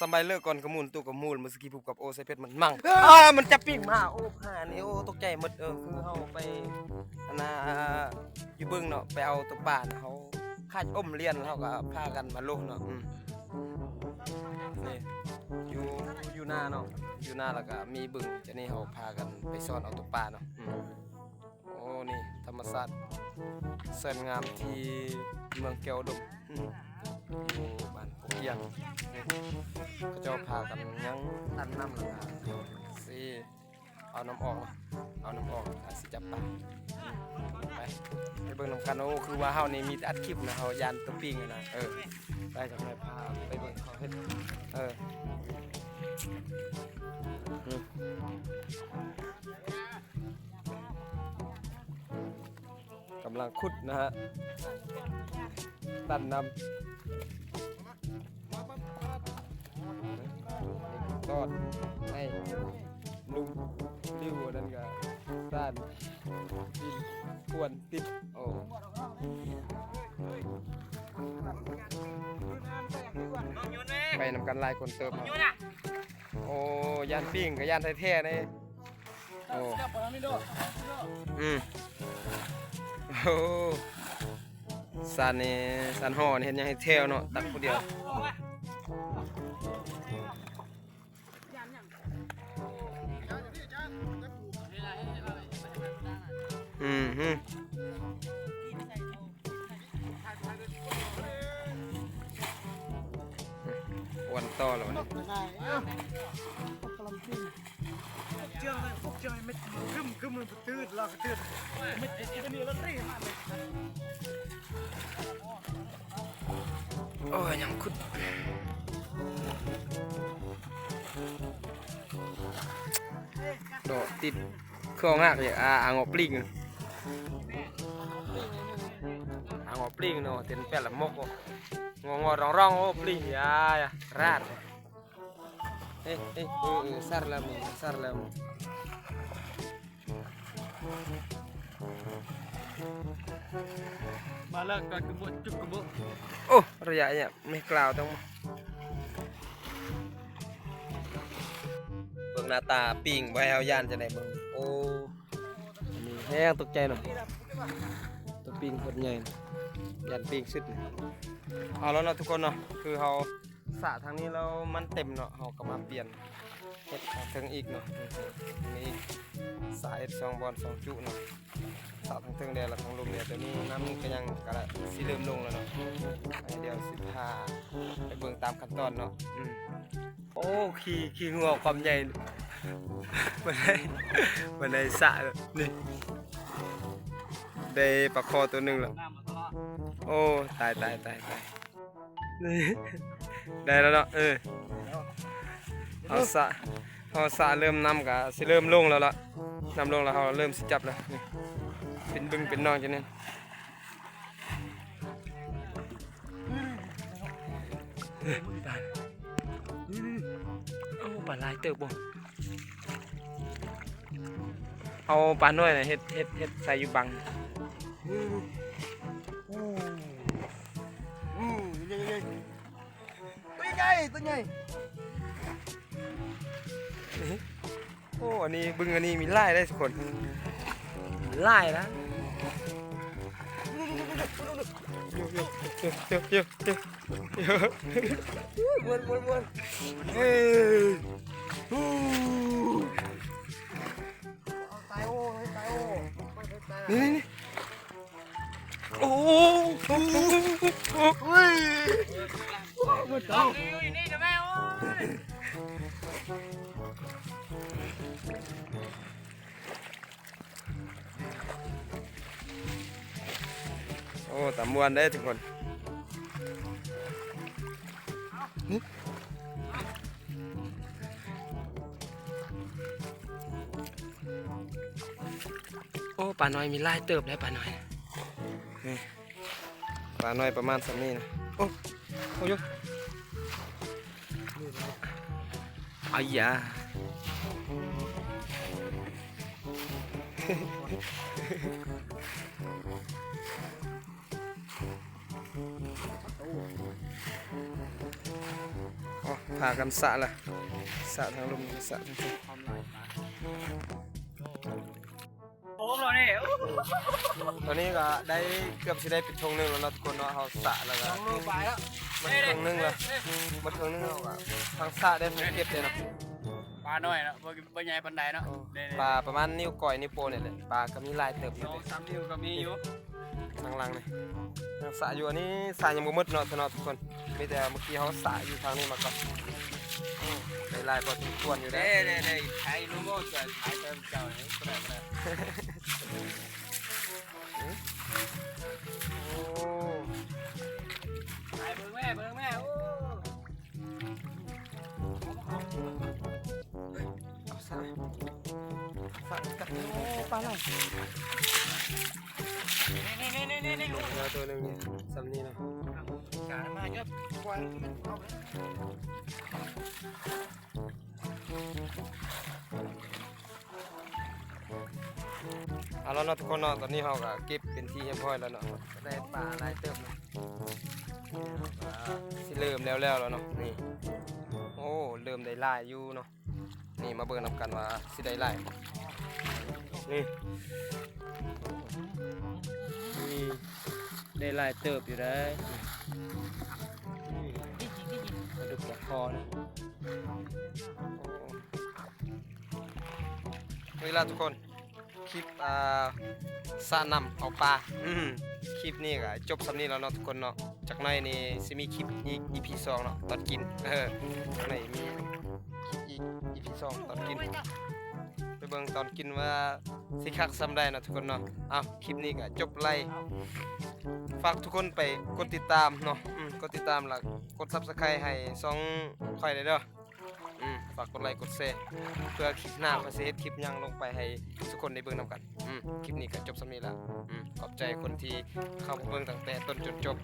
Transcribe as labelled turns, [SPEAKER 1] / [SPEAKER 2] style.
[SPEAKER 1] สมัยเลิกก่อนกระมูลตู้กระมูลมือสกีผูกกับโอไซเพชรมันมั่งมันจะปิ้งมาโอ้ผ่านี่โอ้ตกใจหมดคือเฮาไปอยู่บึงเนาะไปเอาตัวป่าเขาคาดเรียนเขาก็พากันมาลงเนาะนี่อยู่หน้าเนาะอยู่หน้าแล้วก็มีบึงจะนี่เขาพากันไปซ่อนเอาตัวป่าเนาะโอ้นี่ธรรมศาสตร์สวยงามที่เมืองแก้วดมอยู่บ้านปกเกียงก็จะพากันยังตันน้ำแล้วก็สิเอาน้ำออกสิจับปลาไปเบิ่งน้ำกันโอ้คือว่าเฮานี่มีอัดคลิปนะเฮายานตัวปิ้งนะไปกับนายพาไปเบิ่งเขาเฮ็ดกำลังขุดนะฮะตันน้ำตอดให้ลุงริ้วนั่นก็ด้านดินควนติดโอ้ไปนำกันลายคนเติมโอ้ยานปิ้งกับยานไทยแท้นี่โอ้โอ้สันนี่สันห่อนี่เห็นยังให้เทวเนาะตักผู้เดียววันต่อแล้ววันนี้โอ้ยยังขุดดอกติดเครื่องหักเลยอ่างอปลิงเนาะเต็นแปะละมกงอร้องโอ้ปลิงยาราดสารลำ
[SPEAKER 2] มาแล้วก็กระบุจุกกระบุ
[SPEAKER 1] โอ้ระยะเนี่ยไม่กล่าวต้องเบิ่งหน้าตาปิ่งไว้เอาย่านจะได้เบิ่งโอ้มีแห้งตกใจหน่อยตัวปิ่งคนใหญ่ย่านปิ่งสุดเอาแล้วเนาะทุกคนเนาะคือเขาสระทางนี้แล้วมันเต็มเนาะเขาก็มาเปลี่ยนเฮ็ดถึงอีกเนาะนี่สาย2 บอล 2 จุเนาะสระทั้งแดดและทั้งลมเนี่ยตัวนี้น้ำก็ยังกระสิเริ่มลงแล้วเนาะเดี๋ยวสิพาไปเบิ่งตามขั้นตอนเนาะโอ้ขี้งัวความใหญ่มันได้สระนี่ได้ปลาคอตัวหนึ่งแล้วโอ้ตายนี่ได้แล้วเนาะเอาสระเริ่มน้ำกับสิเริ่มลงแล้วล่ะน้ำลงแล้วเขาเริ่มสิจับแล้วนี่เป็นบึงเป็นนองจังนั้นโอ้ปลาลายเติบบ่เอาปลาน้อยน่ะเฮ็ดใส่อยู่บังตัวใหญ่โอ้อันนี้บึงอันนี้มีไล่ได้สักคนไล่นะวนตายโอ้นี่โอ้เฮ้ยนี่จะแม่โอ้ตามวนได้ทุกคนโอ้ปลาน้อยมีลายเติบแล้วปลาน้อยปลาน้อยประมาณ3 นี่นะโอ้ยอ้ยา พากันสะละสะทางลมสะทางลม
[SPEAKER 2] โอ้โหนี่
[SPEAKER 1] ตอนนี้ก็ได้เกือบสิได้ปิดทงหนึงแล้วเนาะทุกคนเนาะเฮาสะแล้วก็
[SPEAKER 2] ลงไปแล้ว
[SPEAKER 1] มันทงหนึงแล้วมันทงหนึงแล้วก็ทางสะได้เก็บเลยเนาะ
[SPEAKER 2] ปลาน้อยนะบ่ใหญ่ปานใดเนาะ
[SPEAKER 1] ปลาประมาณนิ้วก้อยนิ้วโป้นี่แหละปลาก็มีหลายเติบอยู่
[SPEAKER 2] สองสามนิ้วก็มีอยู่
[SPEAKER 1] ทางหลังนี่ทางสะอยู่อันนี้สะยังบ่หมดเนาะทุกคนมีแต่เมื่อกี้เฮาสะอยู่ทางนี้มาก่อนได้หลายพอสมควรอยู่
[SPEAKER 2] เด้
[SPEAKER 1] เด้
[SPEAKER 2] เด้ใช้ลูกโม่จะใช้เติมเจ้านี่ก็ได้
[SPEAKER 1] โอ้
[SPEAKER 2] ไปเบิ่งแม่โอ้
[SPEAKER 1] เอาสะกัดโอ้ปลาไหล
[SPEAKER 2] นี่
[SPEAKER 1] ลงแล้วตัวหนึงนี่ซ้ำนี่นะ
[SPEAKER 2] การมาเยอะกว่ามันเอาเลย
[SPEAKER 1] เอาแล้วเนาะทุกคนเนาะตอนนี้เราก็เก็บเป็นที่เรียบร้อยแล้วเนาะได้ปลาหลายเติบเนาะสิเริ่มแล้วแล้วเนาะนี่โอ้เริ่มได้หลายอยู่เนาะนี่มาเบิ่งนำกันว่าสิได้หลายบ่นี่นี่ได้หลายเติบอยู่ได้กระดูกกระคอนะเวลาทุกคนคลิปสระนำเอาปลาคลิปนี้ก็จบสำนี้แล้วเนาะทุกคนเนาะจากในนี่สิมีคลิปอีก EP 2เนาะตอนกินในมีคลิปอีก EP 2ตอนกินไปเบิ่งตอนกินว่าสิคักซ้ำได้เนาะทุกคนเนาะเอาคลิปนี้ก็จบไล่ฝากทุกคนไปกดติดตามเนาะกดติดตามแล้วกด Subscribe ให้2ค่อยได้เด้อฝากกดไลค์กดแชร์เพื่อคลิปหน้ามาสิเฮ็ดคลิปหยังลงไปให้ทุกคนได้เบิ่งนํกันคลิปนี้ก็จบสำนี้แล้วขอบใจคนที่เข้ามาเบิ่งตั้งแต่ต้นจนจบ